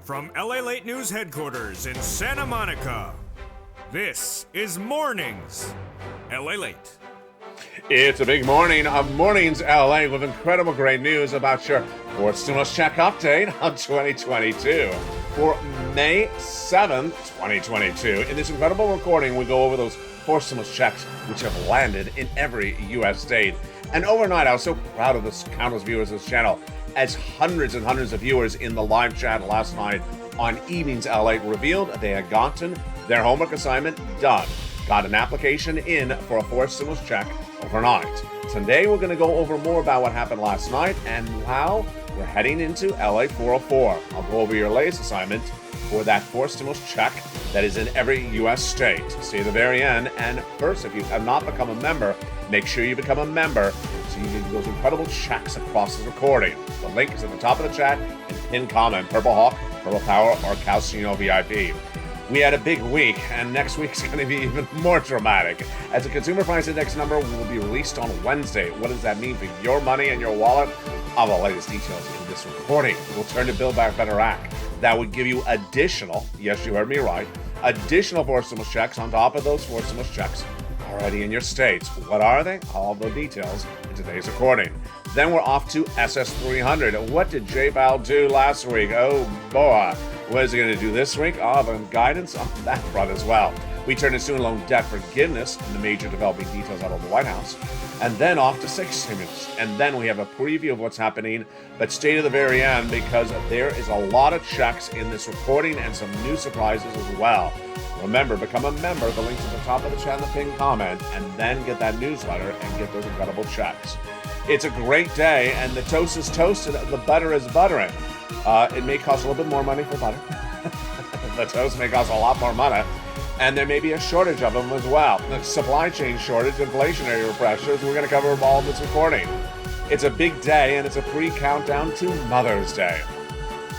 From LALATE News headquarters in Santa Monica, this is Mornings LALATE. It's a big morning of Mornings LA with incredible great news about your fourth stimulus check update on 2022 for May 7th, 2022. In this incredible recording, we go over those four stimulus checks which have landed in every U.S. state. And overnight, I was so proud of this countless viewers of this channel, as hundreds and hundreds of viewers in the live chat last night on Evenings LA revealed they had gotten their homework assignment done, got an application in for a fourth stimulus check overnight. Today we're going to go over more about what happened last night and how we're heading into LA 404. I'll go over your latest assignment for that fourth stimulus check that is in every U.S. state. Stay to the very end. And first, if you have not become a member, make sure you become a member so you get those incredible checks across the recording. The link is at the top of the chat and pinned comment, Purple Hawk, Purple Power, or Calcino VIP. We had a big week, and next week's going to be even more dramatic, as the Consumer Price Index number will be released on Wednesday. What does that mean for your money and your wallet? All the latest details in this recording. We'll turn to Build Back Better Act. That would give you additional, yes, you heard me right, additional four stimulus checks on top of those four stimulus checks already in your states. What are they? All the details in today's recording. Then we're off to SS300. What did J-Bal do last week? Oh boy. What is he going to do this week? The guidance on that front as well. We turn to student loan debt forgiveness and the major developing details out of the White House. And then off to 60 minutes. And then we have a preview of what's happening, but stay to the very end because there is a lot of checks in this recording and some new surprises as well. Remember, become a member. The link's at the top of the chat and the pinned comment, and then get that newsletter and get those incredible checks. It's a great day, and the toast is toasted, the butter is buttering. It may cost a little bit more money for butter. The toast may cost a lot more money, and there may be a shortage of them as well. The supply chain shortage, inflationary pressures, we're going to cover all in this recording. It's a big day, and it's a pre-countdown to Mother's Day.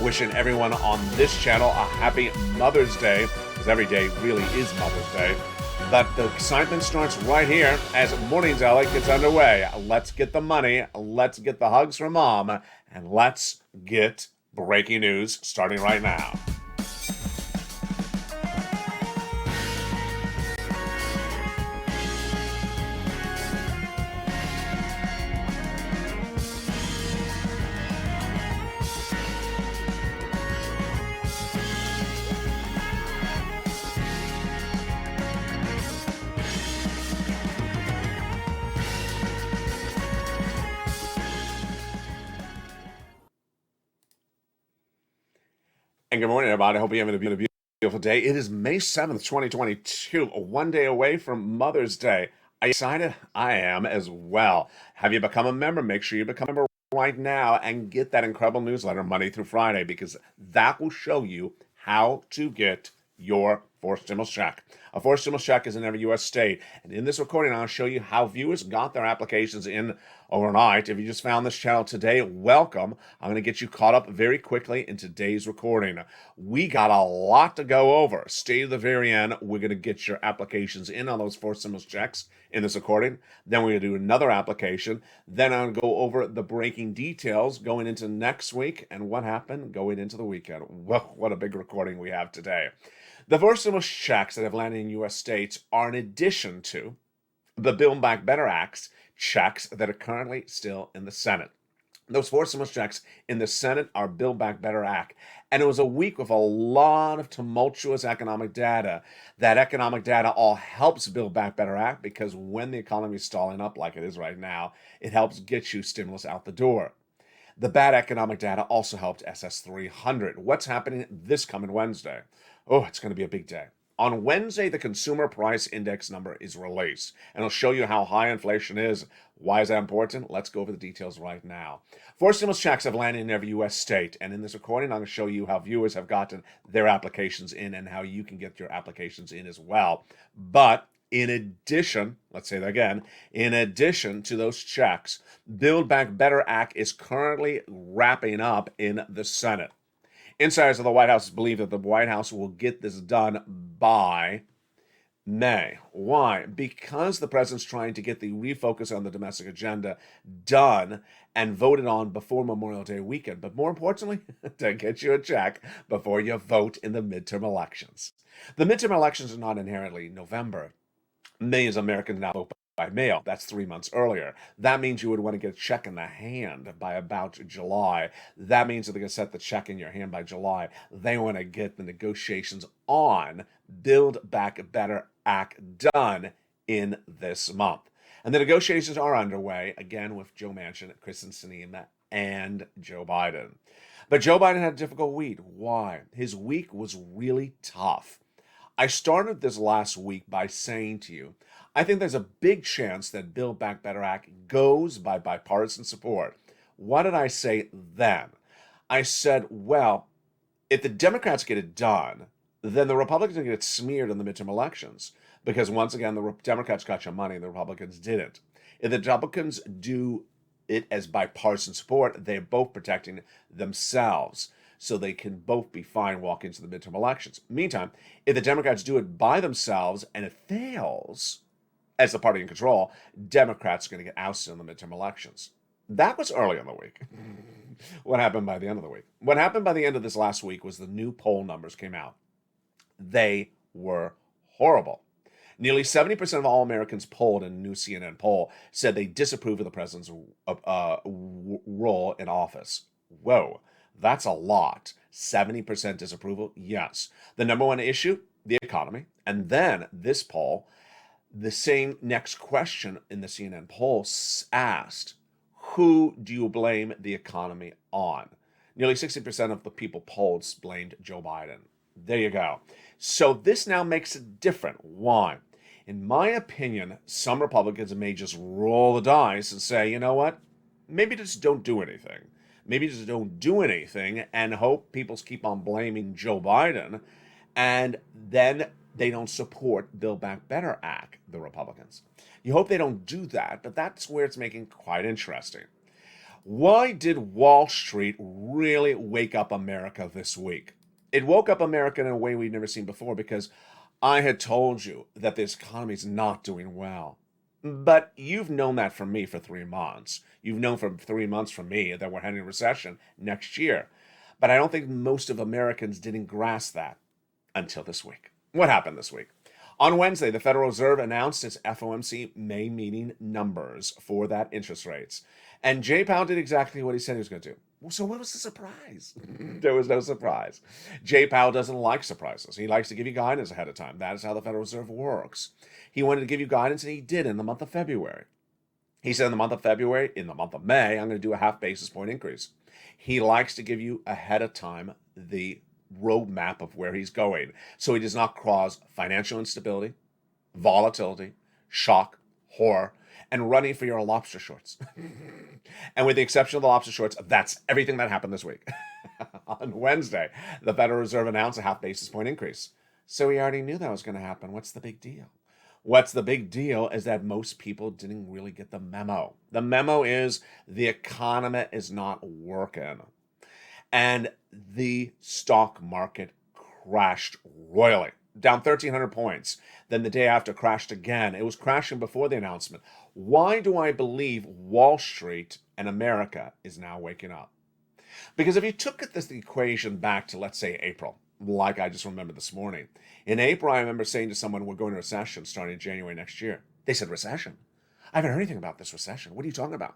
Wishing everyone on this channel a happy Mother's Day, because every day really is Mother's Day. But the excitement starts right here as Mornings LA gets underway. Let's get the money, let's get the hugs from Mom, and let's get breaking news starting right now. And good morning, everybody. I hope you're having a beautiful day. It is May 7th, 2022, one day away from Mother's Day. Are you excited? I am as well. Have you become a member? Make sure you become a member right now and get that incredible newsletter Monday through Friday, because that will show you how to get your fourth stimulus check. A fourth stimulus check is in every U.S. state. And in this recording, I'll show you how viewers got their applications in overnight. If you just found this channel today, welcome. I'm going to get you caught up very quickly in today's recording. We got a lot to go over. Stay to the very end. We're going to get your applications in on those four stimulus checks in this recording. Then we're going to do another application. Then I'm going to go over the breaking details going into next week and what happened going into the weekend. Well, what a big recording we have today. The four stimulus checks that have landed in U.S. states are in addition to the Build Back Better Act's checks that are currently still in the Senate. Those four stimulus checks in the Senate are Build Back Better Act. And it was a week with a lot of tumultuous economic data. That economic data all helps Build Back Better Act, because when the economy is stalling up like it is right now, it helps get you stimulus out the door. The bad economic data also helped SS300. What's happening this coming Wednesday? Oh, it's going to be a big day. On Wednesday, the Consumer Price Index number is released, and it'll show you how high inflation is. Why is that important? Let's go over the details right now. Four stimulus checks have landed in every U.S. state, and in this recording, I'm going to show you how viewers have gotten their applications in and how you can get your applications in as well. But in addition, let's say that again, in addition to those checks, Build Back Better Act is currently wrapping up in the Senate. Insiders of the White House believe that the White House will get this done by May. Why? Because the president's trying to get the refocus on the domestic agenda done and voted on before Memorial Day weekend. But more importantly, to get you a check before you vote in the midterm elections. The midterm elections are not inherently November. Millions of Americans now vote by mail. That's 3 months earlier. That means you would want to get a check in the hand by about July. That means that they're going to set the check in your hand by July. They want to get the negotiations on Build Back Better Act done in this month. And the negotiations are underway, again, with Joe Manchin, Kristen Sinema, and Joe Biden. But Joe Biden had a difficult week. Why? His week was really tough. I started this last week by saying to you, I think there's a big chance that Build Back Better Act goes by bipartisan support. What did I say then? I said, well, if the Democrats get it done, then the Republicans get smeared in the midterm elections. Because once again, the Democrats got your money and the Republicans didn't. If the Republicans do it as bipartisan support, they're both protecting themselves. So they can both be fine walking into the midterm elections. Meantime, if the Democrats do it by themselves and it fails, as the party in control, Democrats are going to get ousted in the midterm elections. That was early in the week. What happened by the end of the week? What happened by the end of this last week was the new poll numbers came out. They were horrible. Nearly 70% of all Americans polled in a new CNN poll said they disapprove of the president's role in office. Whoa, that's a lot. 70% disapproval? Yes. The number one issue? The economy. And then this poll, the same next question in the CNN poll asked, who do you blame the economy on? Nearly 60% of the people polled blamed Joe Biden. There you go. So this now makes it different. Why? In my opinion, some Republicans may just roll the dice and say, you know what? Maybe just don't do anything. Maybe just don't do anything and hope people keep on blaming Joe Biden, and then they don't support Build Back Better Act, the Republicans. You hope they don't do that, but that's where it's making quite interesting. Why did Wall Street really wake up America this week? It woke up America in a way we've never seen before because I had told you that this economy is not doing well. But you've known that from me for 3 months. You've known for 3 months from me that we're heading a recession next year. But I don't think most of Americans didn't grasp that until this week. What happened this week? On Wednesday, the Federal Reserve announced its FOMC May meeting numbers for that interest rates. And Jay Powell did exactly what he said he was going to do. So what was the surprise? There was no surprise. Jay Powell doesn't like surprises. He likes to give you guidance ahead of time. That is how the Federal Reserve works. He wanted to give you guidance, and he did in the month of February. He said in the month of February, in the month of May, I'm going to do a half basis point increase. He likes to give you ahead of time the roadmap of where he's going, so he does not cause financial instability, volatility, shock, horror, and running for your lobster shorts. And with the exception of the lobster shorts, that's everything that happened this week. On Wednesday, the Federal Reserve announced a half basis point increase. So we already knew that was going to happen. What's the big deal? What's the big deal is that most people didn't really get the memo. The memo is the economy is not working. And the stock market crashed royally, down 1,300 points. Then the day after crashed again. It was crashing before the announcement. Why do I believe Wall Street and America is now waking up? Because if you took this equation back to, let's say, April, like I just remembered this morning. In April, I remember saying to someone, we're going to recession starting January next year. They said, recession? I haven't heard anything about this recession. What are you talking about?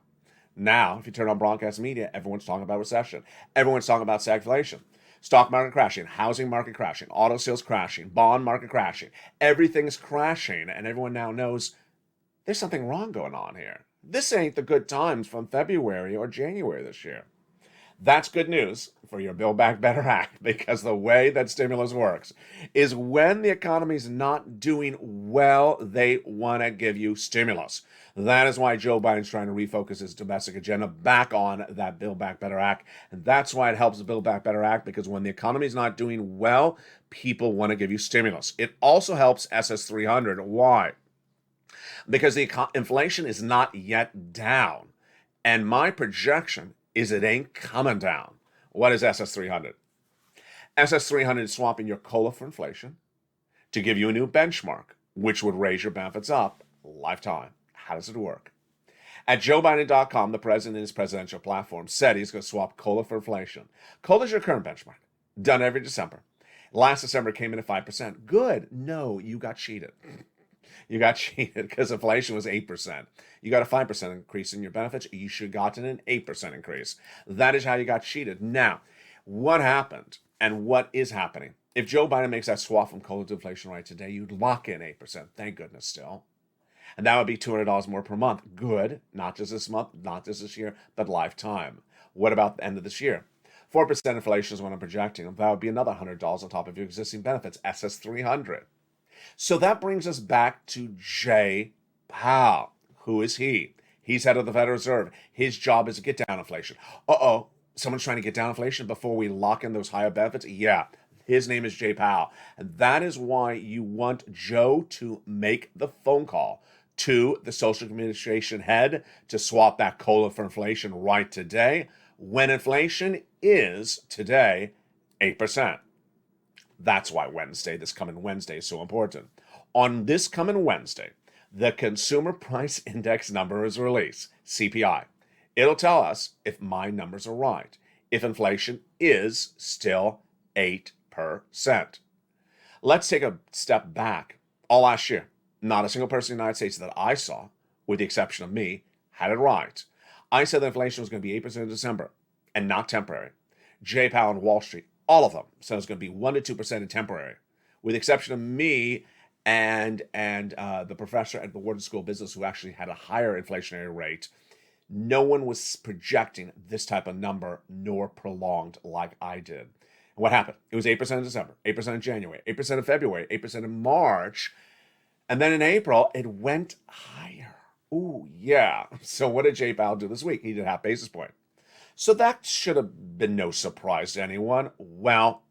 Now, if you turn on broadcast media, everyone's talking about recession. Everyone's talking about stagflation. Stock market crashing, housing market crashing, auto sales crashing, bond market crashing. Everything is crashing, and everyone now knows there's something wrong going on here. This ain't the good times from February or January this year. That's good news for your Build Back Better Act, because the way that stimulus works is when the economy is not doing well, they want to give you stimulus. That is why Joe Biden's trying to refocus his domestic agenda back on that Build Back Better Act. And that's why it helps the Build Back Better Act, because when the economy is not doing well, people want to give you stimulus. It also helps SS 300. Why? Because the inflation is not yet down. And my projection is it ain't coming down. What is SS 300? SS 300 is swapping your COLA for inflation to give you a new benchmark. which would raise your benefits up lifetime. How does it work? At JoeBiden.com, the president in his presidential platform said he's going to swap COLA for inflation. COLA is your current benchmark, done every December. Last December came in at 5%. Good. No, you got cheated. You got cheated because inflation was 8%. You got a 5% increase in your benefits. You should have gotten an 8% increase. That is how you got cheated. Now, what happened and what is happening? If Joe Biden makes that swap from COLA to inflation right today, you'd lock in 8%. Thank goodness still. And that would be $200 more per month. Good. Not just this month, not just this year, but lifetime. What about the end of this year? 4% inflation is what I'm projecting. That would be another $100 on top of your existing benefits, SS 300. So that brings us back to Jay Powell. Who is he? He's head of the Federal Reserve. His job is to get down inflation. Someone's trying to get down inflation before we lock in those higher benefits? Yeah, his name is Jay Powell. And that is why you want Joe to make the phone call to the Social Administration head to swap that COLA for inflation right today, when inflation is today 8%. That's why this coming Wednesday, is so important. On this coming Wednesday, the Consumer Price Index number is released, CPI. It'll tell us if my numbers are right, if inflation is still 8%. Let's take a step back. All last year, not a single person in the United States that I saw, with the exception of me, had it right. I said that inflation was going to be 8% in December and not temporary. Jay Powell and Wall Street, all of them, said it was going to be 1% to 2% in temporary, with the exception of me and the professor at the Wharton School of Business who actually had a higher inflationary rate. No one was projecting this type of number, nor prolonged like I did. And what happened? It was 8% in December, 8% in January, 8% in February, 8% in March, and then in April, it went higher. Ooh, yeah. So what did Jay Powell do this week? He did half basis point. So that should have been no surprise to anyone. Well,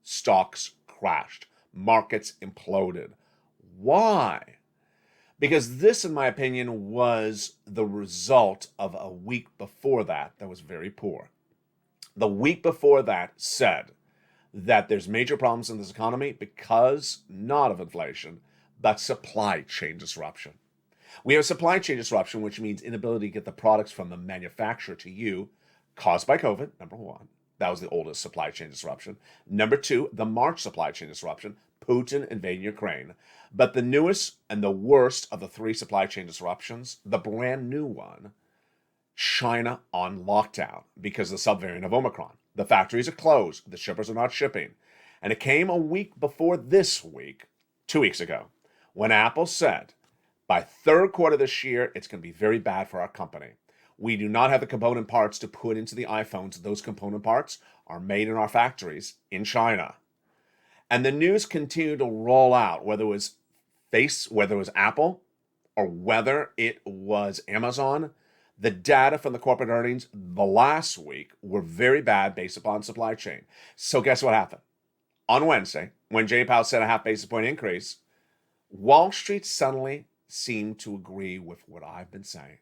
stocks crashed. Markets imploded. Why? Because this, in my opinion, was the result of a week before that was very poor. The week before that said that there's major problems in this economy because not of inflation, but supply chain disruption. We have supply chain disruption, which means inability to get the products from the manufacturer to you, caused by COVID, number one. That was the oldest supply chain disruption. Number two, the March supply chain disruption, Putin invading Ukraine. But the newest and the worst of the three supply chain disruptions, the brand new one, China on lockdown because of the subvariant of Omicron. The factories are closed. The shippers are not shipping. And it came a week before this week, 2 weeks ago, when Apple said, by third quarter this year, it's going to be very bad for our company. We do not have the component parts to put into the iPhones. Those component parts are made in our factories in China. And the news continued to roll out, whether it was Apple or whether it was Amazon. The data from the corporate earnings the last week were very bad based upon supply chain. So guess what happened? On Wednesday, when Jay Powell said a half basis point increase, Wall Street suddenly seemed to agree with what I've been saying,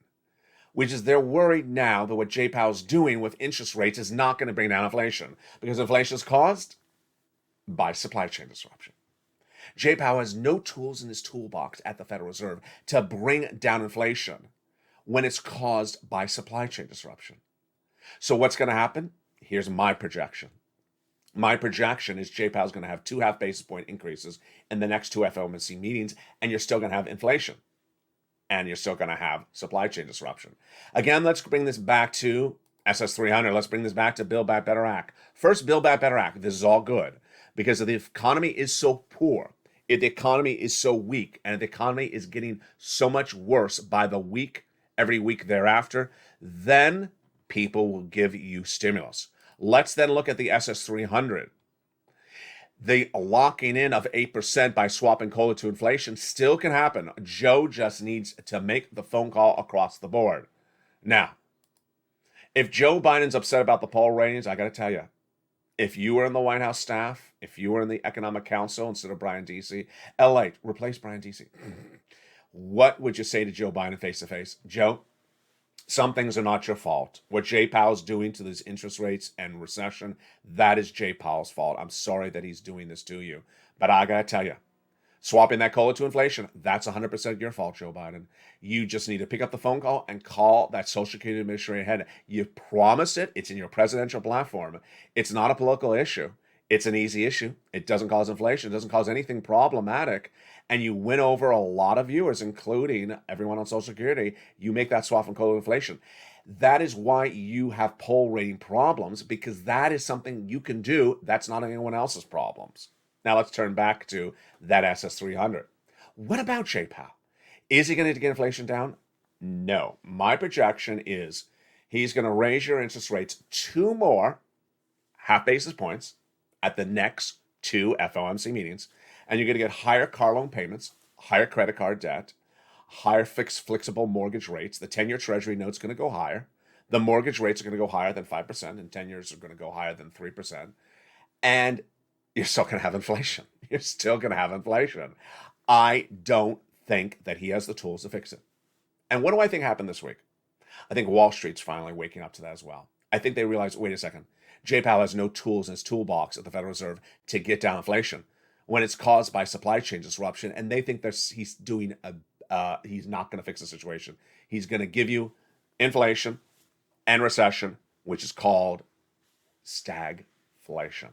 which is they're worried now that what Jay Powell's doing with interest rates is not going to bring down inflation because inflation is caused by supply chain disruption. Jay Powell has no tools in his toolbox at the Federal Reserve to bring down inflation when it's caused by supply chain disruption. So what's going to happen? Here's my projection. My projection is Jay Powell's going to have 2 half basis point increases in the next 2 FOMC meetings, and you're still going to have inflation. And you're still going to have supply chain disruption. Again, let's bring this back to SS 300. Let's bring this back to Build Back Better Act. First, Build Back Better Act. This is all good because if the economy is so poor, if the economy is so weak, and if the economy is getting so much worse by the week, every week thereafter, then people will give you stimulus. Let's then look at the SS 300. The locking in of 8% by swapping COLA to inflation still can happen. Joe just needs to make the phone call across the board. Now, if Joe Biden's upset about the poll ratings, I got to tell you, if you were in the White House staff, if you were in the Economic Council instead of Brian Deasy, LALATE, replace Brian Deasy. What would you say to Joe Biden face to face? Joe, some things are not your fault. What Jay Powell's doing to these interest rates and recession, that is Jay Powell's fault. I'm sorry that he's doing this to you. But I got to tell you, Swapping that COLA to inflation, that's 100% your fault, Joe Biden. You just need to pick up the phone call and call that Social Security Administrator head. You promised it. It's in your presidential platform. It's not a political issue. It's an easy issue. It doesn't cause inflation. It doesn't cause anything problematic. And you win over a lot of viewers, including everyone on Social Security. You make that swap from COLA to inflation. That is why you have poll rating problems, because that is something you can do. That's not anyone else's problems. Now let's turn back to that SS300. What about Jay Powell? Is he going to get inflation down? No. My projection is he's going to raise your interest rates 2 more half basis points at the next 2 FOMC meetings, and you're going to get higher car loan payments, higher credit card debt, higher fixed flexible mortgage rates. The 10-year Treasury note's going to go higher. The mortgage rates are going to go higher than 5%, and 10 years are going to go higher than 3%. And you're still going to have inflation. You're still going to have inflation. I don't think that he has the tools to fix it. And what do I think happened this week? I think Wall Street's finally waking up to that as well. I think they realize, wait a second, Jay Powell has no tools in his toolbox at the Federal Reserve to get down inflation when it's caused by supply chain disruption, and they think he's not going to fix the situation. He's going to give you inflation and recession, which is called stagflation.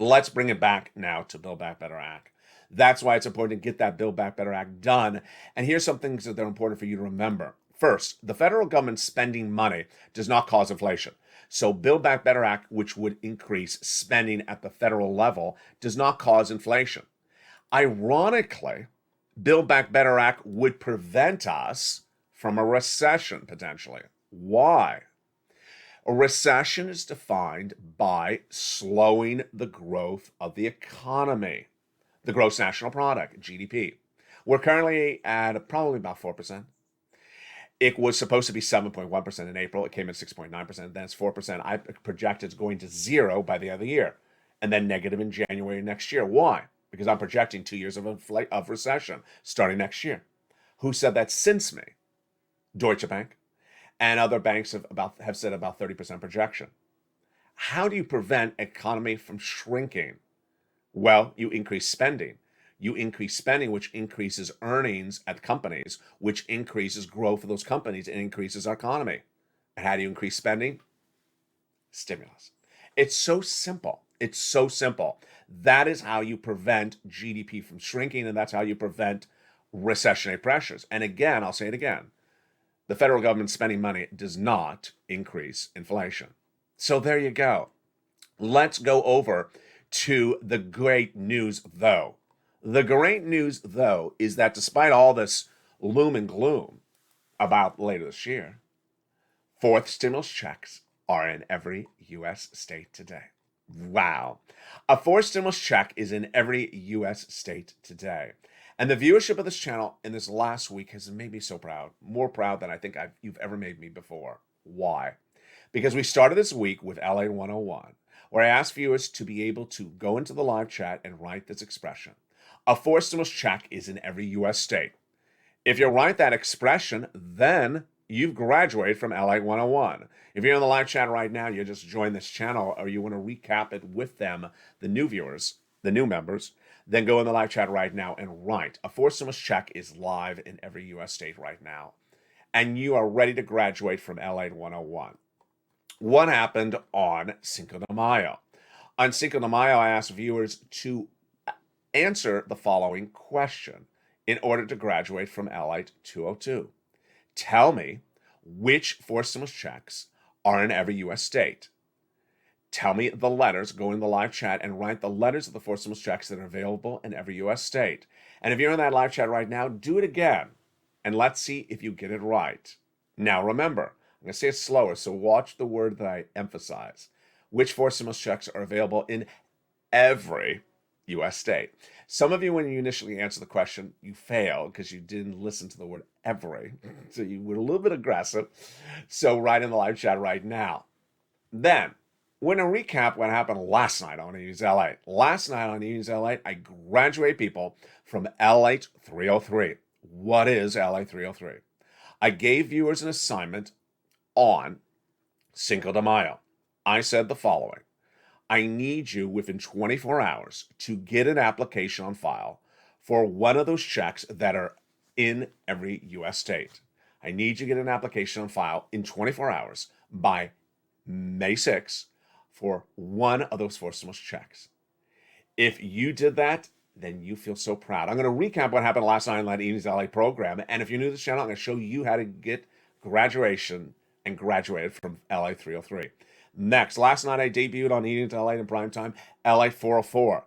Let's bring it back now to Build Back Better Act. That's why it's important to get that Build Back Better Act done. And here's some things that are important for you to remember. First, the federal government spending money does not cause inflation. So Build Back Better Act, which would increase spending at the federal level, does not cause inflation. Ironically, Build Back Better Act would prevent us from a recession potentially. Why? A recession is defined by slowing the growth of the economy, the gross national product, GDP. We're currently at probably about 4%. It was supposed to be 7.1% in April. It came in 6.9%. Then it's 4%. I project it's going to 0 by the end of the year, and then negative in January next year. Why? Because I'm projecting 2 years of recession starting next year. Who said that since me? Deutsche Bank. And other banks have said about 30% projection. How do you prevent economy from shrinking? Well, you increase spending. You increase spending, which increases earnings at companies, which increases growth of those companies and increases our economy. And how do you increase spending? Stimulus. It's so simple. It's so simple. That is how you prevent GDP from shrinking, and that's how you prevent recessionary pressures. And again, I'll say it again. The federal government spending money does not increase inflation. So there you go. Let's go over to the great news, though. The great news, though, is that despite all this loom and gloom about later this year, 4th stimulus checks are in every U.S. state today. Wow. A 4th stimulus check is in every U.S. state today. And the viewership of this channel in this last week has made me so proud, more proud than I think you've ever made me before. Why? Because we started this week with LA 101, where I asked viewers to be able to go into the live chat and write this expression. A 4th stimulus check is in every U.S. state. If you write that expression, then you've graduated from LA 101. If you're in the live chat right now, you just joined this channel, or you want to recap it with them, the new viewers, the new members, then go in the live chat right now and write. A 4th stimulus check is live in every U.S. state right now. And you are ready to graduate from LA 101. What happened on Cinco de Mayo? On Cinco de Mayo, I asked viewers to answer the following question in order to graduate from LA 202. Tell me which 4th stimulus checks are in every U.S. state. Tell me the letters, go in the live chat and write the letters of the 4th stimulus checks that are available in every U.S. state. And if you're in that live chat right now, do it again. And let's see if you get it right. Now remember, I'm going to say it slower, so watch the word that I emphasize. Which 4th stimulus checks are available in every U.S. state? Some of you, when you initially answer the question, you failed because you didn't listen to the word every. So you were a little bit aggressive. So write in the live chat right now. Then, we're going to recap what happened last night on News LA. Last night on News LA, I graduate people from LA 303. What is LA 303? I gave viewers an assignment on Cinco de Mayo. I said the following. I need you within 24 hours to get an application on file for one of those checks that are in every U.S. state. I need you to get an application on file in 24 hours by May 6th for one of those 4 stimulus checks. If you did that, then you feel so proud. I'm going to recap what happened last night in that evening's LA program. And if you're new to this channel, I'm going to show you how to get graduation and graduated from LA 303. Next, last night I debuted on Eating to LA in primetime, LA 404.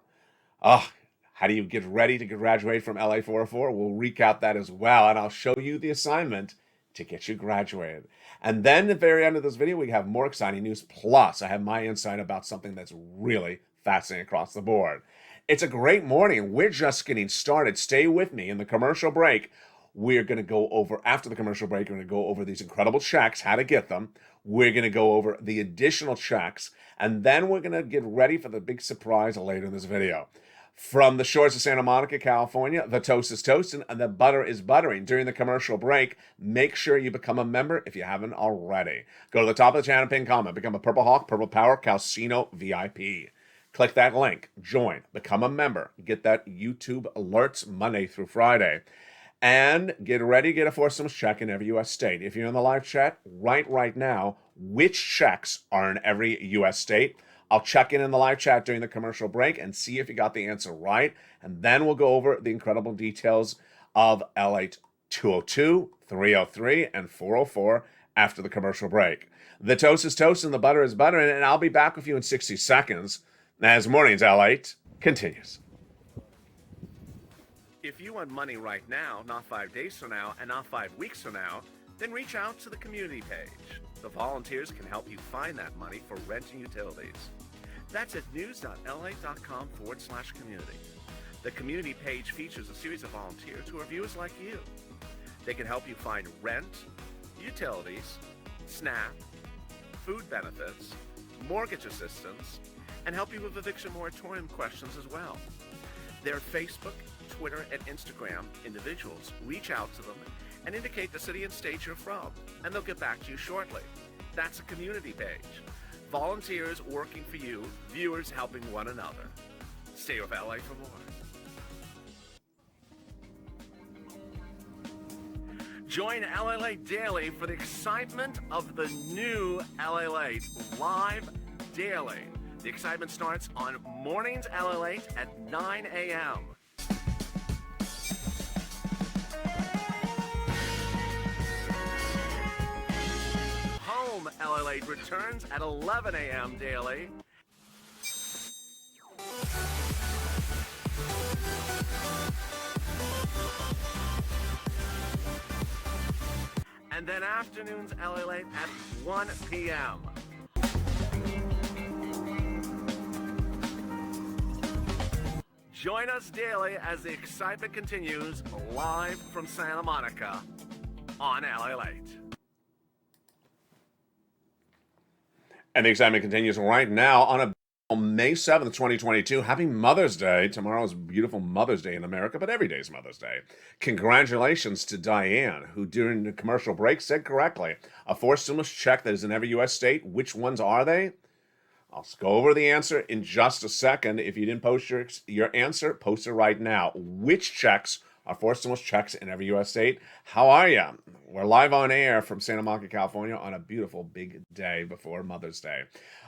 How do you get ready to graduate from LA 404? We'll recap that as well, and I'll show you the assignment to get you graduated. And then at the very end of this video, we have more exciting news. Plus, I have my insight about something that's really fascinating across the board. It's a great morning. We're just getting started. Stay with me in the commercial break. We're going to go over, after the commercial break, we're going to go over these incredible checks, how to get them. We're going to go over the additional checks, and then we're going to get ready for the big surprise later in this video. From the shores of Santa Monica, California, the toast is toasting and the butter is buttering. During the commercial break, make sure you become a member if you haven't already. Go to the top of the channel, pin comment, become a Purple Hawk, Purple Power, Casino VIP. Click that link, join, become a member, get that YouTube alerts Monday through Friday. And get ready, get a 4 stimulus check in every U.S. state. If you're in the live chat, write right now which checks are in every U.S. state. I'll check in the live chat during the commercial break and see if you got the answer right. And then we'll go over the incredible details of LATE 202, 303, and 404 after the commercial break. The toast is toast and the butter is buttering, and I'll be back with you in 60 seconds as Mornings LATE continues. If you want money right now, not 5 days from now, and not 5 weeks from now, then reach out to the community page. The volunteers can help you find that money for rent and utilities. That's at news.la.com/community. The community page features a series of volunteers who are viewers like you. They can help you find rent, utilities, SNAP, food benefits, mortgage assistance, and help you with eviction moratorium questions as well. Their Facebook, Twitter, and Instagram individuals reach out to them and indicate the city and state you're from, and they'll get back to you shortly. That's a community page. Volunteers working for you, viewers helping one another. Stay with LA for more. Join LALATE Daily for the excitement of the new LALATE live daily. The excitement starts on Mornings LALATE at 9 a.m. Home LALATE returns at 11 a.m. daily. And then afternoons LALATE at 1 p.m. Join us daily as the excitement continues live from Santa Monica on LALATE. And the excitement continues right now on May 7th, 2022. Happy Mother's Day. Tomorrow is beautiful Mother's Day in America, but every day is Mother's Day. Congratulations to Diane, who during the commercial break said correctly, a 4 stimulus check that is in every U.S. state. Which ones are they? I'll go over the answer in just a second. If you didn't post your answer, post it right now. Which checks are 4 stimulus checks in every U.S. state? How are you? We're live on air from Santa Monica, California on a beautiful big day before Mother's Day.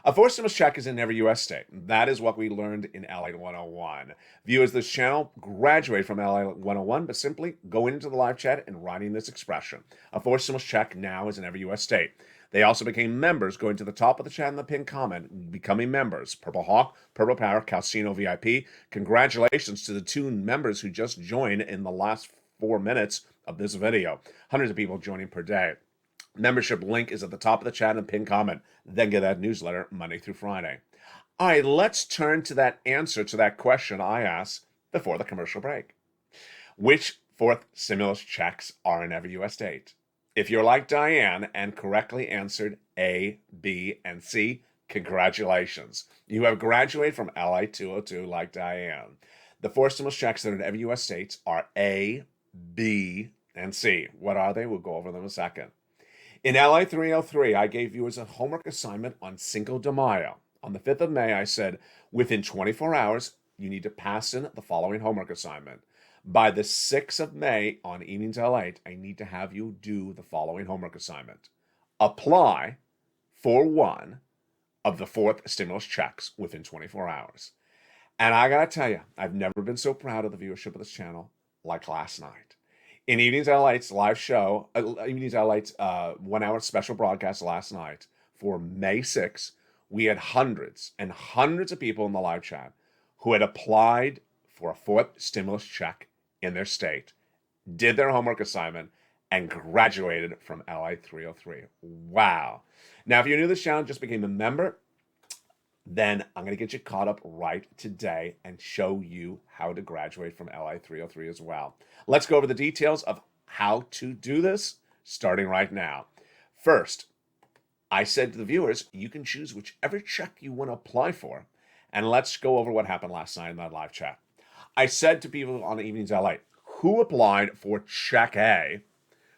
A 4 stimulus check is in every U.S. state. That is what we learned in LA 101. Viewers of this channel graduate from LA 101, but simply go into the live chat and write in this expression. A 4 stimulus check now is in every U.S. state. They also became members, going to the top of the chat in the pinned comment, becoming members. Purple Hawk, Purple Power, Casino VIP. Congratulations to the 2 members who just joined in the last 4 minutes of this video. Hundreds of people joining per day. Membership link is at the top of the chat and the pinned comment. Then get that newsletter Monday through Friday. All right, let's turn to that answer to that question I asked before the commercial break. Which 4th stimulus checks are in every U.S. state? If you're like Diane and correctly answered A, B, and C, congratulations. You have graduated from LA 202 like Diane. The 4 stimulus checks that are in every U.S. states are A, B, and C. What are they? We'll go over them in a second. In LA 303, I gave viewers a homework assignment on Cinco de Mayo. On the 5th of May, I said, within 24 hours, you need to pass in the following homework assignment. By the 6th of May on Evenings LALATE, I need to have you do the following homework assignment. Apply for one of the 4th stimulus checks within 24 hours. And I gotta tell you, I've never been so proud of the viewership of this channel like last night. In Evenings LALATE's live show, Evenings LALATE's 1 hour special broadcast last night for May 6th, we had hundreds and hundreds of people in the live chat who had applied for a 4th stimulus check in their state, did their homework assignment, and graduated from LA 303. Wow. Now, if you're new to this channel, just became a member, then I'm going to get you caught up right today and show you how to graduate from LA 303 as well. Let's go over the details of how to do this, starting right now. First, I said to the viewers, you can choose whichever check you want to apply for. And let's go over what happened last night in that live chat. I said to people on Evenings LA who applied for check A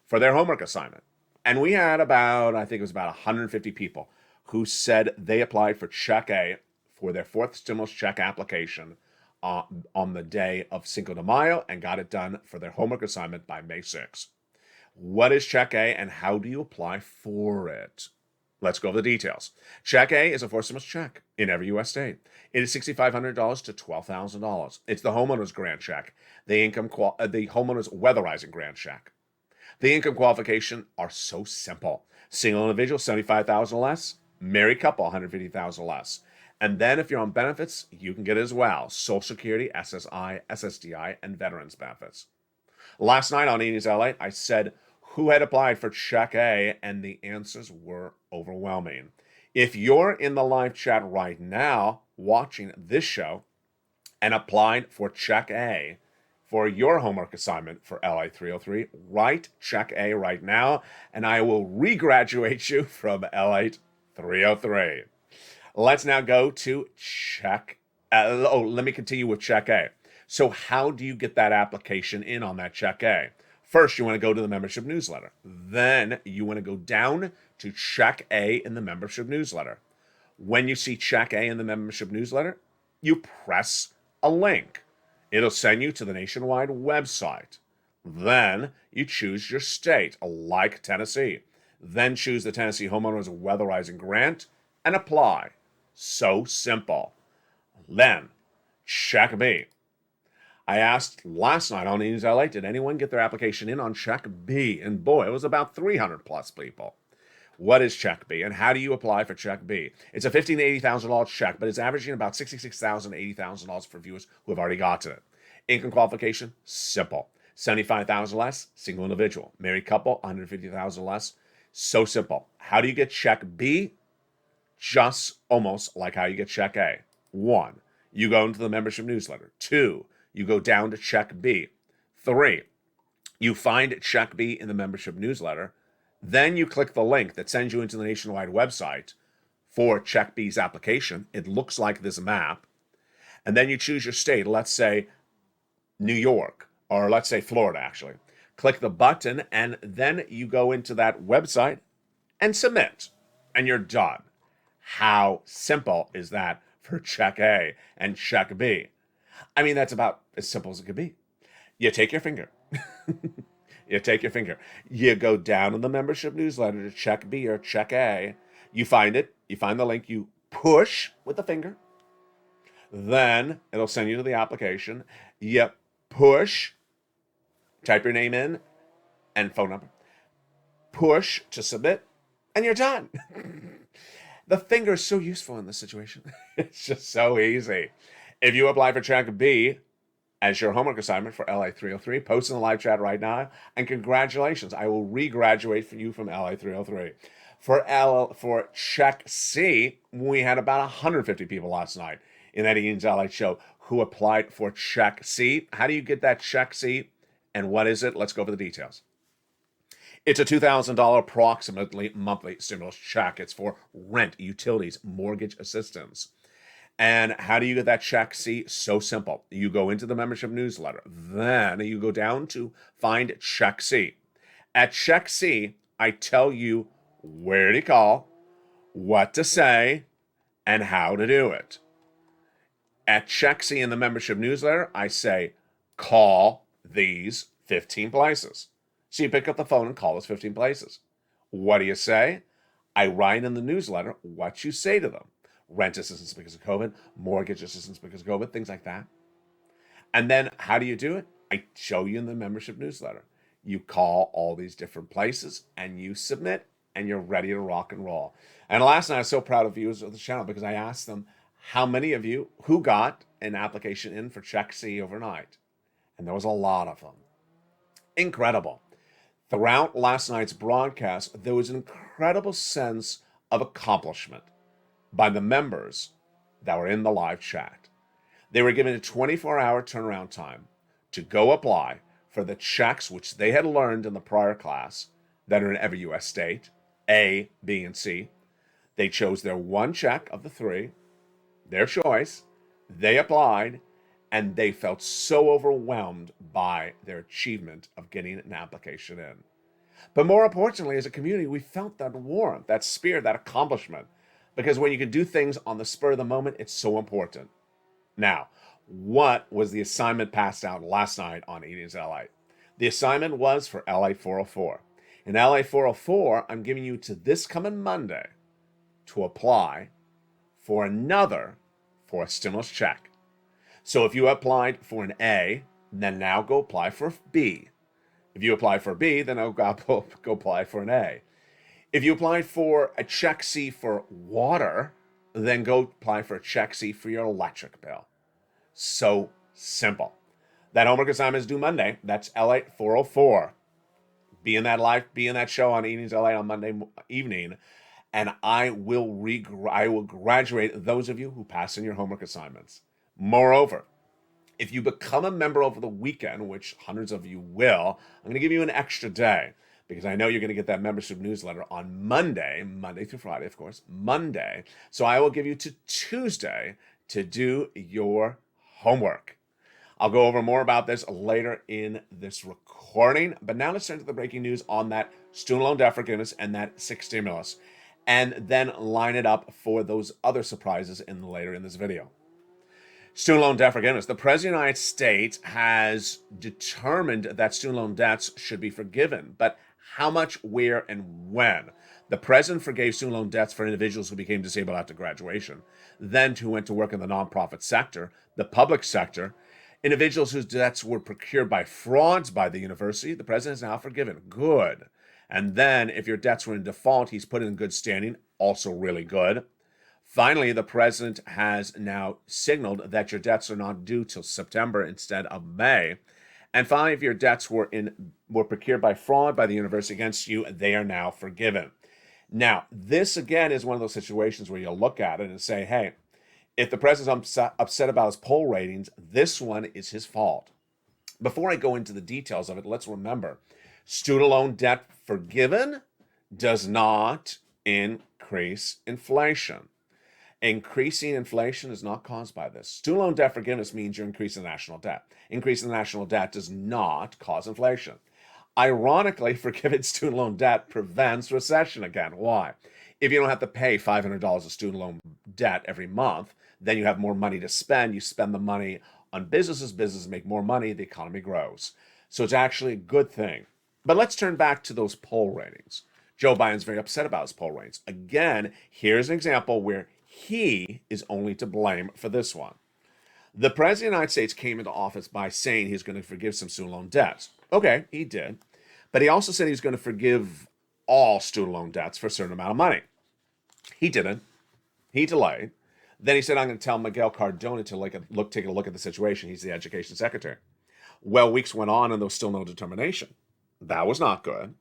for their homework assignment. And we had about, I think it was about 150 people who said they applied for check A for their 4th stimulus check application on the day of Cinco de Mayo and got it done for their homework assignment by May 6th. What is check A and how do you apply for it? Let's go over the details. Check A is a 4th stimulus check in every U.S. state. It is $6,500 to $12,000. It's the homeowner's grant check, the homeowner's weatherizing grant check. The income qualification are so simple. Single individual, $75,000 or less. Married couple, $150,000 less. And then if you're on benefits, you can get it as well. Social Security, SSI, SSDI, and veterans benefits. Last night on Evenings LALATE, I said who had applied for check A, and the answers were overwhelming. If you're in the live chat right now watching this show and applied for check A for your homework assignment for LA 303, write check A right now, and I will regraduate you from LA 303. Let's now go to check. Let me continue with check A. So how do you get that application in on that check A? First, you want to go to the membership newsletter. Then you want to go down to check A in the membership newsletter. When you see check A in the membership newsletter, you press a link. It'll send you to the nationwide website. Then you choose your state, like Tennessee. Then choose the Tennessee Homeowners Weatherizing Grant and apply. So simple. Then, check B. I asked last night on Evenings LALATE, did anyone get their application in on check B? And boy, it was about 300 plus people. What is check B and how do you apply for check B? It's a $15,000 to $80,000 check, but it's averaging about $66,000 to $80,000 for viewers who have already gotten it. Income qualification, simple. $75,000 less, single individual. Married couple, $150,000 less. So simple. How do you get check B? Just almost like how you get check A. 1, you go into the membership newsletter. 2, you go down to check B. 3, you find check B in the membership newsletter. Then you click the link that sends you into the nationwide website for check B's application. It looks like this map. And then you choose your state. Let's say New York, or let's say Florida, actually. Click the button, and then you go into that website and submit, and you're done. How simple is that for check A and check B? I mean, that's about as simple as it could be. You take your finger. You go down in the membership newsletter to check B or check A. You find it. You find the link. You push with the finger. Then it'll send you to the application. You push, type your name in and phone number. Push to submit, and you're done. The finger is so useful in this situation. It's just so easy. If you apply for check B as your homework assignment for LA 303, post in the live chat right now, and congratulations, I will re-graduate for you from LA 303. For check C, we had about 150 people last night in that Evenings LALATE show who applied for check C. How do you get that check C, and what is it? Let's go over the details. It's a $2,000 approximately monthly stimulus check. It's for rent, utilities, mortgage assistance. And how do you get that check C? So simple. You go into the membership newsletter. Then you go down to find check C. At check C, I tell you where to call, what to say, and how to do it. At check C in the membership newsletter, I say call these 15 places. So you pick up the phone and call those 15 places. What do you say? I write in the newsletter what you say to them. Rent assistance because of COVID, mortgage assistance because of COVID, things like that. And then how do you do it? I show you in the membership newsletter. You call all these different places and you submit and you're ready to rock and roll. And last night I was so proud of viewers of the channel because I asked them how many of you who got an application in for Check C overnight. And there was a lot of them. Incredible. Throughout last night's broadcast, there was an incredible sense of accomplishment by the members that were in the live chat. They were given a 24-hour turnaround time to go apply for the checks which they had learned in the prior class that are in every U.S. state, A, B, and C. They chose their one check of the three, their choice. They applied, and they felt so overwhelmed by their achievement of getting an application in. But more importantly, as a community, we felt that warmth, that spirit, that accomplishment, because when you can do things on the spur of the moment, it's so important. Now, what was the assignment passed out last night on Evenings LA? The assignment was for LA 404. In LA 404, I'm giving you to this coming Monday to apply for a stimulus check. So if you applied for an A, then now go apply for B. If you apply for B, then go apply for an A. If you applied for a check C for water, then go apply for a check C for your electric bill. So simple. That homework assignment is due Monday. That's LA 404. Be in that show on Evenings LA on Monday evening, and I will graduate those of you who pass in your homework assignments. Moreover, if you become a member over the weekend, which hundreds of you will, I'm going to give you an extra day because I know you're going to get that membership newsletter on Monday through Friday, of course, Monday. So I will give you to Tuesday to do your homework. I'll go over more about this later in this recording, but now let's turn to the breaking news on that student loan debt forgiveness and that sixth stimulus, and then line it up for those other surprises later in this video. Student loan debt forgiveness. The President of the United States has determined that student loan debts should be forgiven, but how much, where, and when? The President forgave student loan debts for individuals who became disabled after graduation, then who went to work in the nonprofit sector, the public sector, individuals whose debts were procured by frauds by the university. The President is now forgiven. Good. And then if your debts were in default, he's put in good standing. Also really good. Finally, the President has now signaled that your debts are not due till September instead of May. And finally, if your debts were procured by fraud by the university against you, they are now forgiven. Now, this again is one of those situations where you'll look at it and say, hey, if the President's upset about his poll ratings, this one is his fault. Before I go into the details of it, let's remember, student loan debt forgiven does not increase inflation. Increasing inflation is not caused by this. Student loan debt forgiveness means you're increasing the national debt. Increasing the national debt does not cause inflation. Ironically, forgiving student loan debt prevents recession again. Why? If you don't have to pay $500 of student loan debt every month, then you have more money to spend. You spend the money on businesses make more money, the economy grows. So it's actually a good thing. But let's turn back to those poll ratings. Joe Biden's very upset about his poll ratings. Again, here's an example where he is only to blame for this one. The President of the United States came into office by saying he's going to forgive some student loan debts. Okay, he did. But he also said he's going to forgive all student loan debts for a certain amount of money. He didn't. He delayed. Then he said, I'm going to tell Miguel Cardona to take a look at the situation. He's the education secretary. Well, weeks went on and there was still no determination. That was not good.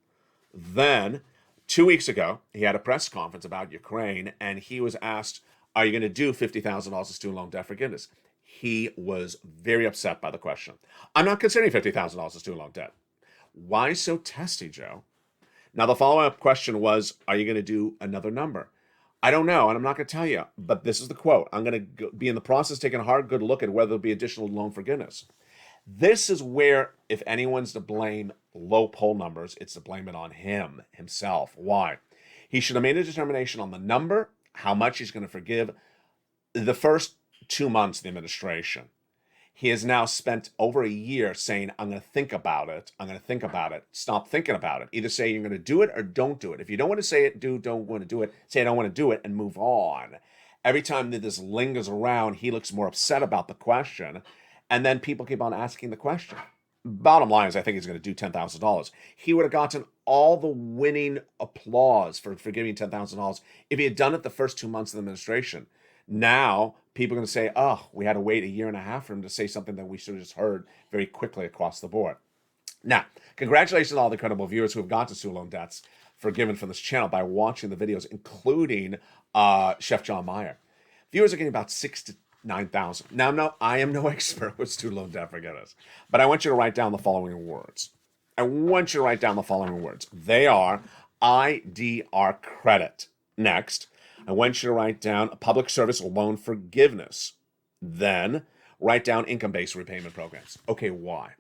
Then 2 weeks ago, he had a press conference about Ukraine, and he was asked, are you going to do $50,000 of student loan debt forgiveness? He was very upset by the question. I'm not considering $50,000 of student loan debt. Why so testy, Joe? Now, the follow-up question was, are you going to do another number? I don't know, and I'm not going to tell you, but this is the quote. I'm going to be in the process taking a hard, good look at whether there'll be additional loan forgiveness. This is where, if anyone's to blame low poll numbers, it's to blame it on himself. Why? He should have made a determination on the number, how much he's going to forgive the first 2 months of the administration. He has now spent over a year saying, I'm going to think about it. I'm going to think about it. Stop thinking about it. Either say you're going to do it or don't do it. If you don't want to say it, don't want to do it. Say I don't want to do it and move on. Every time that this lingers around, he looks more upset about the question. And then people keep on asking the question. Bottom line is I think he's going to do $10,000. He would have gotten all the winning applause for giving $10,000 if he had done it the first 2 months of the administration. Now, people are going to say, oh, we had to wait a year and a half for him to say something that we should have just heard very quickly across the board. Now, congratulations to all the credible viewers who have got to student loan debts forgiven from this channel by watching the videos, including Chef John Meyer. Viewers are getting about 6,000 to 9,000. Now, no, I am no expert with student loan debt forgiveness, but I want you to write down the following words. They are IDR credit. Next, I want you to write down public service loan forgiveness. Then, write down income-based repayment programs. Okay, why?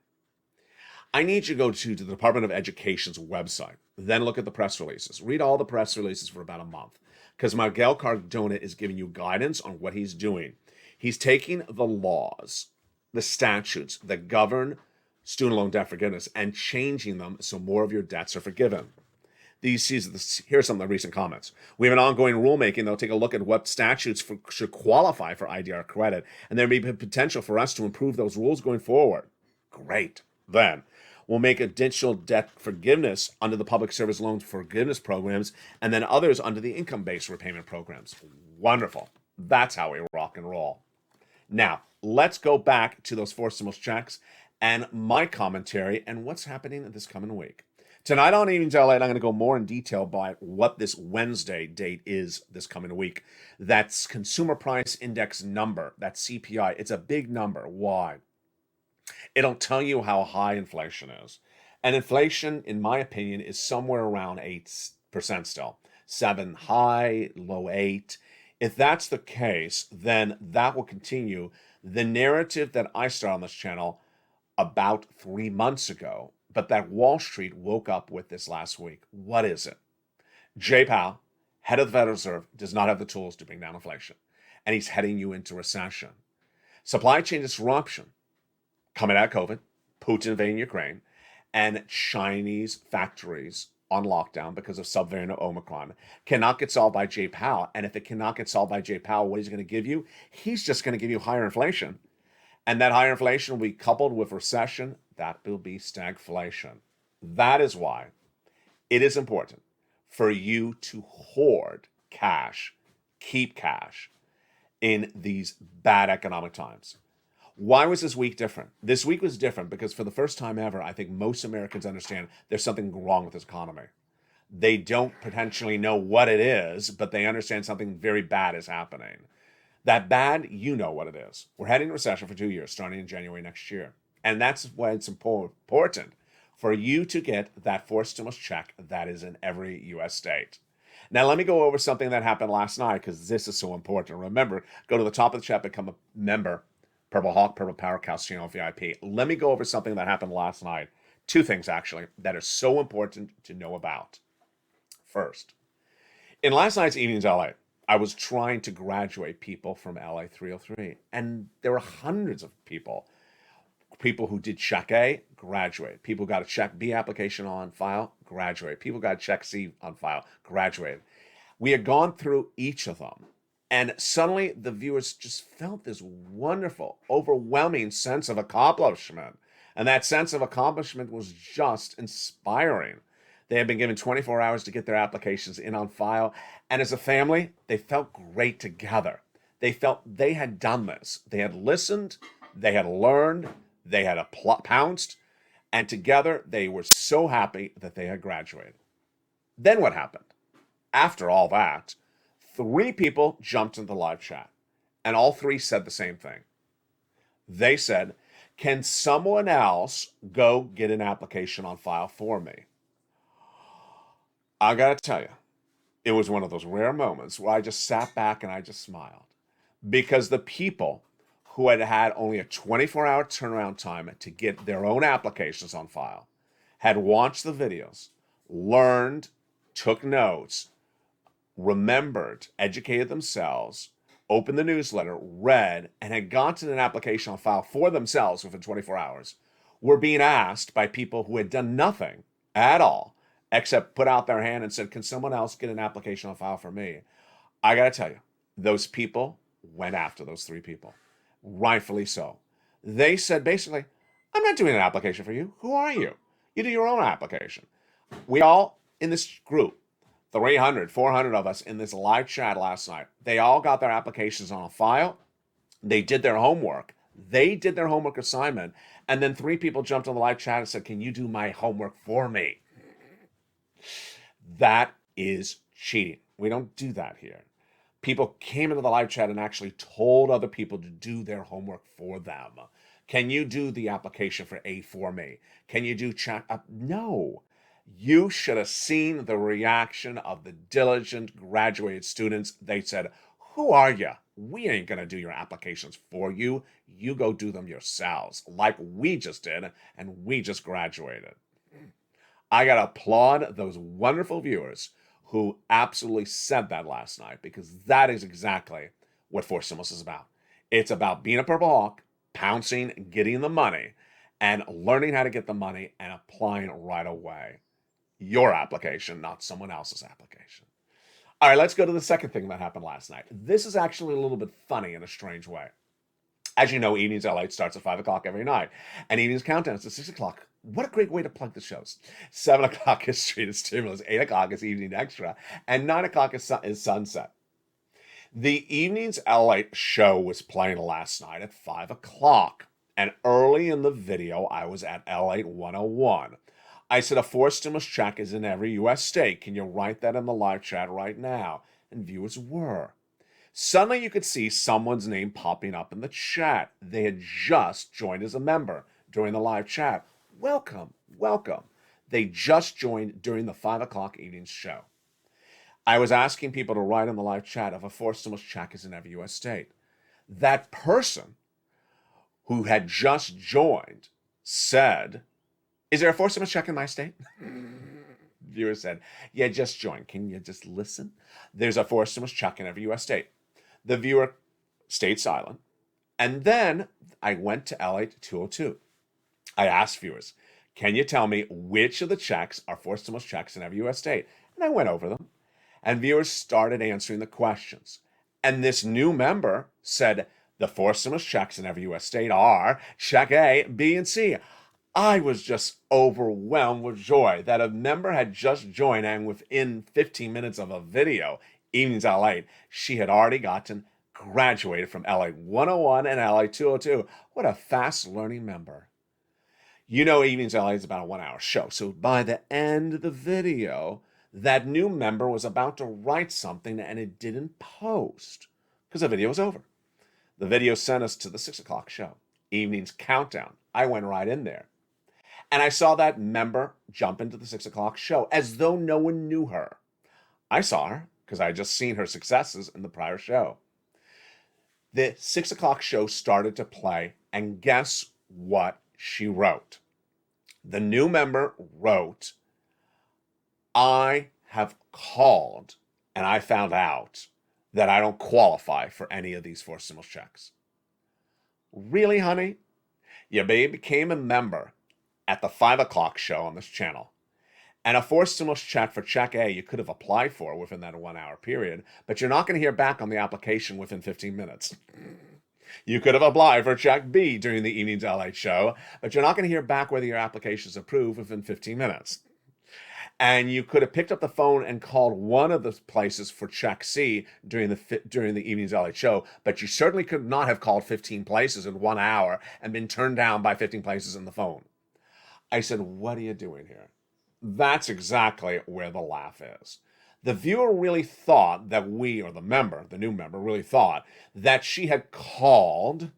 I need you to go to the Department of Education's website. Then look at the press releases. Read all the press releases for about a month. Because Miguel Cardona is giving you guidance on what he's doing. He's taking the laws, the statutes that govern student loan debt forgiveness and changing them so more of your debts are forgiven. Here's some of the recent comments. We have an ongoing rulemaking. They'll take a look at what statutes should qualify for IDR credit, and there may be potential for us to improve those rules going forward. Great. Then, we'll make additional debt forgiveness under the public service loan forgiveness programs, and then others under the income-based repayment programs. Wonderful. That's how we rock and roll. Now, let's go back to those 4 stimulus checks and my commentary and what's happening this coming week. Tonight on Evenings LA, I'm going to go more in detail by what this Wednesday date is this coming week. That's Consumer Price Index number, that's CPI. It's a big number. Why? It'll tell you how high inflation is. And inflation, in my opinion, is somewhere around 8% still. 7 high, low 8. If that's the case, then that will continue. The narrative that I started on this channel about 3 months ago, but that Wall Street woke up with this last week. What is it? Jay Powell, head of the Federal Reserve, does not have the tools to bring down inflation, and he's heading you into recession. Supply chain disruption coming out of COVID, Putin invading Ukraine, and Chinese factories on lockdown because of subvariant of Omicron cannot get solved by Jay Powell. And if it cannot get solved by Jay Powell, what he's going to give you? He's just going to give you higher inflation. And that higher inflation will be coupled with recession. That will be stagflation. That is why it is important for you to hoard cash, keep cash in these bad economic times. Why was this week different? This week was different because for the first time ever, I think most Americans understand there's something wrong with this economy. They don't potentially know what it is, but they understand something very bad is happening. That bad, you know what it is. We're heading into recession for 2 years, starting in January next year. And that's why it's important for you to get that 4th stimulus check that is in every U.S. state. Now, let me go over something that happened last night because this is so important. Remember, go to the top of the chat, become a member, Purple Hawk, Purple Power Cast Channel VIP. Let me go over something that happened last night. 2 things, actually, that are so important to know about. First, in last night's Evenings LA, I was trying to graduate people from LA 303, and there were hundreds of people. People who did Check A, graduate. People who got a Check B application on file, graduate. People who got Check C on file, graduated. We had gone through each of them, and suddenly the viewers just felt this wonderful, overwhelming sense of accomplishment. And that sense of accomplishment was just inspiring. They had been given 24 hours to get their applications in on file. And as a family, they felt great together. They felt they had done this. They had listened, they had learned, they had pounced, and together they were so happy that they had graduated. Then what happened? After all that, 3 people jumped into the live chat, and all 3 said the same thing. They said, can someone else go get an application on file for me? I gotta tell you, it was one of those rare moments where I just sat back and I just smiled. Because the people who had had only a 24-hour turnaround time to get their own applications on file had watched the videos, learned, took notes, remembered, educated themselves, opened the newsletter, read, and had gotten an application on file for themselves within 24 hours were being asked by people who had done nothing at all except put out their hand and said, can someone else get an application on file for me? I got to tell you, those people went after those 3 people. Rightfully so. They said basically, I'm not doing an application for you. Who are you? You do your own application. We all in this group, 300, 400 of us in this live chat last night, they all got their applications on a file. They did their homework. They did their homework assignment. And then 3 people jumped on the live chat and said, can you do my homework for me? That is cheating. We don't do that here. People came into the live chat and actually told other people to do their homework for them. Can you do the application for A for me? Can you do chat? No. You should have seen the reaction of the diligent graduated students. They said, who are you? We ain't going to do your applications for you. You go do them yourselves, like we just did, and we just graduated. I got to applaud those wonderful viewers who absolutely said that last night, because that is exactly what Forced Stimulus is about. It's about being a Purple Hawk, pouncing, getting the money, and learning how to get the money and applying right away. Your application, not someone else's application. All right, let's go to the second thing that happened last night. This is actually a little bit funny in a strange way. As you know, Evenings LATE starts at 5 o'clock every night, and Evenings Countdown is at 6 o'clock. What a great way to plug the shows. 7 o'clock is Street of Stimulus, 8 o'clock is Evening Extra, and 9 o'clock is Sunset. The Evenings LATE show was playing last night at 5 o'clock, and early in the video, I was at LATE 101. I said, a forced stimulus check is in every U.S. state. Can you write that in the live chat right now? And viewers were. Suddenly, you could see someone's name popping up in the chat. They had just joined as a member during the live chat. Welcome, welcome. They just joined during the 5 o'clock evening show. I was asking people to write in the live chat if a forced stimulus check is in every U.S. state. That person who had just joined said, is there a forced stimulus check in my state? Viewer said, yeah, just joined. Can you just listen? There's a forced stimulus check in every U.S. state. The viewer stayed silent. And then I went to LATE 202. I asked viewers, can you tell me which of the checks are forced stimulus checks in every U.S. state? And I went over them. And viewers started answering the questions. And this new member said, the forced stimulus checks in every U.S. state are check A, B, and C. I was just overwhelmed with joy that a member had just joined, and within 15 minutes of a video, Evenings LATE, she had already graduated from LATE 101 and LATE 202. What a fast learning member. You know, Evenings LATE is about a 1-hour show. So by the end of the video, that new member was about to write something and it didn't post because the video was over. The video sent us to the 6 o'clock show, Evenings Countdown. I went right in there. And I saw that member jump into the 6 o'clock show as though no one knew her. I saw her because I had just seen her successes in the prior show. The 6 o'clock show started to play, and guess what she wrote? The new member wrote, I have called and I found out that I don't qualify for any of these forced stimulus checks. Really, honey? You became a member at the 5 o'clock show on this channel. And a forced stimulus check for check A you could have applied for within that 1-hour period, but you're not going to hear back on the application within 15 minutes. You could have applied for check B during the Evenings LATE show, but you're not going to hear back whether your application is approved within 15 minutes. And you could have picked up the phone and called one of the places for check C during the Evenings LATE show, but you certainly could not have called 15 places in 1 hour and been turned down by 15 places in the phone. I said, what are you doing here? That's exactly where the laugh is. The viewer really thought that we, or the member, the new member, really thought that she had called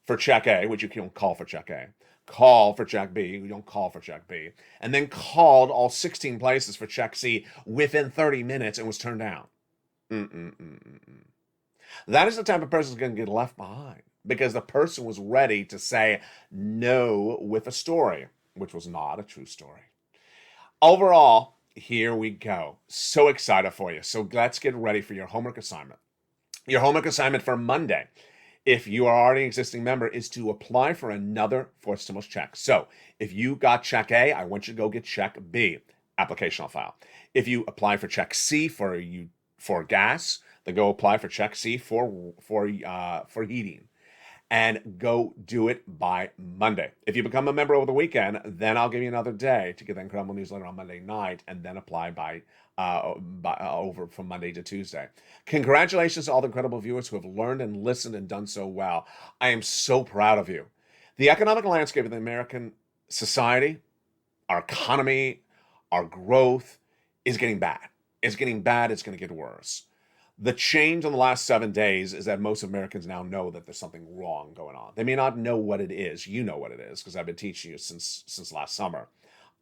for check A, which you don't call for check A, call for check B, you don't call for check B, and then called all 16 places for check C within 30 minutes and was turned down. That is the type of person who's going to get left behind, because the person was ready to say no with a story, which was not a true story. Overall, here we go. So excited for you. So let's get ready for your homework assignment. Your homework assignment for Monday, if you are already an existing member, is to apply for another fourth stimulus check. So if you got check A, I want you to go get check B, applicational file. If you apply for check C for gas, then go apply for check C for heating, and go do it by Monday. If you become a member over the weekend, then I'll give you another day to get the incredible newsletter on Monday night, and then apply over from Monday to Tuesday. Congratulations to all the incredible viewers who have learned and listened and done so well. I am so proud of you. The economic landscape of the American society, our economy, our growth is getting bad. It's getting bad. It's going to get worse. The change in the last 7 days is that most Americans now know that there's something wrong going on. They may not know what it is. You know what it is, because I've been teaching you since last summer.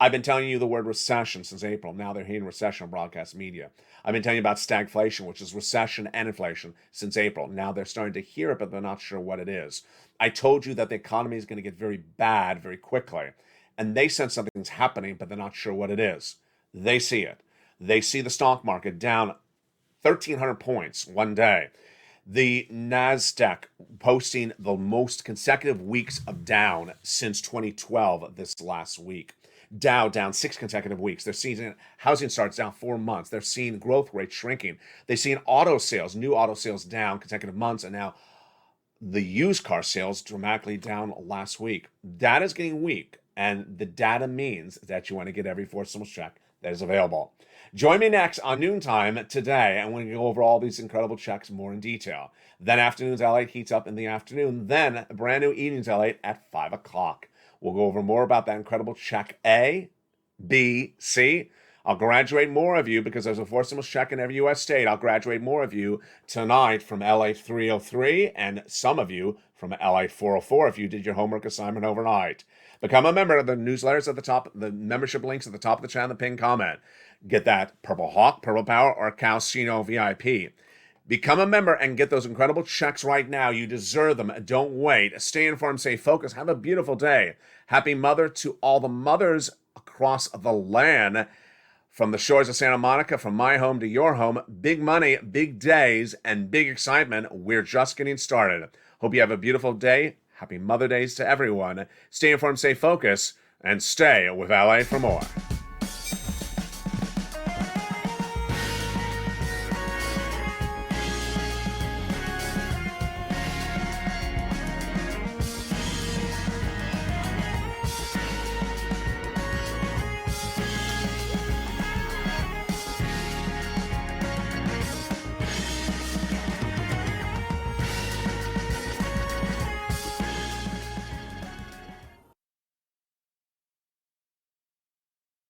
I've been telling you the word recession since April. Now they're hearing recession on broadcast media. I've been telling you about stagflation, which is recession and inflation, since April. Now they're starting to hear it, but they're not sure what it is. I told you that the economy is going to get very bad very quickly. And they sense something's happening, but they're not sure what it is. They see it. They see the stock market down 1,300 points one day. The NASDAQ posting the most consecutive weeks of down since 2012 this last week. Dow down 6 consecutive weeks. They're seeing housing starts down 4 months. They're seeing growth rates shrinking. They're seeing auto sales, new auto sales down consecutive months, and now the used car sales dramatically down last week. Data's getting weak, and the data means that you want to get every fourth stimulus check that is available. Join me next on noontime today, and we're going to go over all these incredible checks more in detail. Then afternoon's LATE heats up in the afternoon. Then a brand new evening's LATE at 5 o'clock. We'll go over more about that incredible check A, B, C. I'll graduate more of you because there's a fourth stimulus check in every U.S. state. I'll graduate more of you tonight from LATE 303 and some of you from LATE 404 if you did your homework assignment overnight. Become a member of the newsletters at the top, the membership links at the top of the channel, the pinned comment. Get that Purple Hawk, Purple Power, or Calcino VIP. Become a member and get those incredible checks right now. You deserve them. Don't wait. Stay informed, stay focused. Have a beautiful day. Happy Mother to all the mothers across the land. From the shores of Santa Monica, from my home to your home, big money, big days, and big excitement. We're just getting started. Hope you have a beautiful day. Happy Mother Days to everyone. Stay informed, stay focused, and stay with LA for more.